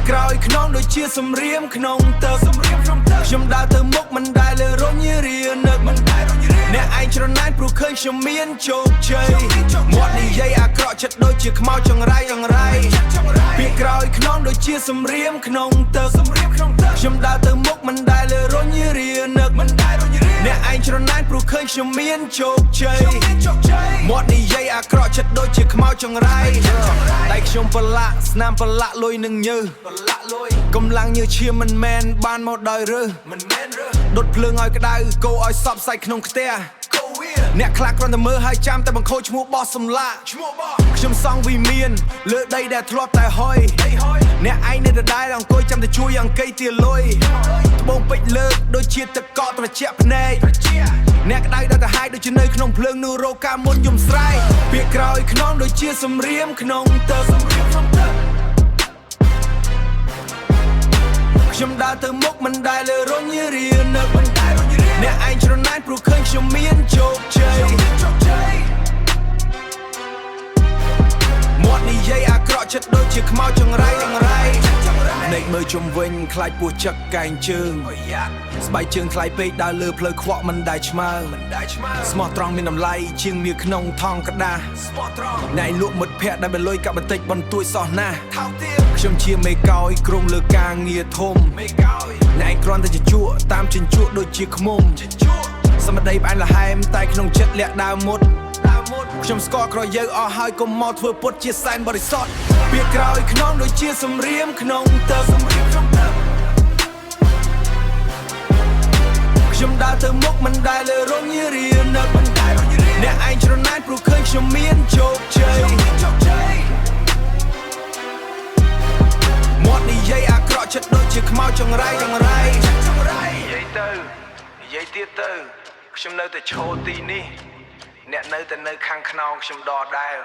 ក្រោយខ្នងដូចជាសំរៀមក្នុងទឹកខ្ញុំដើរទៅមុខមិនដែលលើរញរានឹកអ្នកឯងច្រណែនព្រោះឃើញខ្ញុំមានជោគជ័យមាត់និយាយអាក្រក់ចិត្តដូចជាខ្មោចចង្រៃពាក្យក្រោយខ្នងដូចជាសំរៀមក្នុងទឹកខ្ញុំដើរទៅមុខមិនដែលលើរញរានឹកអ្នកឯងច្រណែនព្រោះឃើញខ្ញុំមានជោគជ័យមាត់និយាយអាក្រក់ចិត្តដូចជាខ្មោចចង្រៃដៃខ្ញុំប្រឡាក់ស្នាមប្រឡាក់លុយនឹងញើសកម្លាំងញើសឈាមមិនមែនបានមកដោយរើសដុតភ្លើងឲ្យក្តៅកោឲ្យសពសាច់ក្នុងផ្ទះអ្នកខ្លះគ្រាន់តែមើលហើយចាំតែបង្ខូចឈ្មោះបោះសម្លាខ្ញុំសង់វិមានលើដីដែលធ្លាប់តែហុយអ្នកឯងនៅដដែលអង្គុយចាំតែជួយអង្គីទាលុយត្បូងពេជ្រលើកដូចជាទឹកកកត្រជាក់ភ្នែកអ្នកក្តៅដល់ទៅហាយដូចជានៅក្នុងភ្លើងនូរោកាមុនយំស្រែកពាក្យក្រោយខ្នងដូចជាសំរៀមក្នុងទឹកខ្ញុំដើរទៅមុខមិនដែលលើរញរានឹកអ្នកឯងច្រណែនព្រោះឃើញខ្ញុំមានជោគជ័យមាត់និយាយអាក្រក់ចិត្តដូចជាខ្មោចចង្រៃភ្នែកមើលជុំវិញខ្លាចពោះចឹកកែងជើងស្បែកជើងថ្លៃពេកដើរលើផ្លូវខ្វក់មិនដែលឆ្មើស្មោះត្រង់មានតម្លៃជាងមាសក្នុងថង់ក្តារអ្នកលក់មិត្តភ័ក្តិដែលបលុយកាក់បន្តិចបន្ទួយសោះណាស់ខ្ញុំជាមេកោយក្រុងលើការងារធំអ្នកគ្រាន់តែជក់តាមចិញ្ចក់ដូចជាខ្មុំសម្ដីផ្អែមល្ហែមតែក្នុងចិត្តលាក់ដើមមុតខ្ញុំស្គាល់ក្រយើអស់ហើយកុំមកធ្វើពុតជាសែនបរិសុទ្ធពាក្យក្រោយខ្នងដូចជាសំរៀមក្នុងទឹកខ្ញុំដើរទៅមុខមិនដែលលើរញរានឹកអ្នកឯងច្រណែនព្រោះឃើញខ្ញុំមានជោគជ័យមាត់និយាយអាក្រក់ចិត្តដូចជាខ្មោចចង្រៃនិយាយទៅនិយាយទៀតទៅខ្ញុំនៅតែឈរទីនេះអ្នកនៅតែនៅខាងខ្នងខ្ញុំដដែល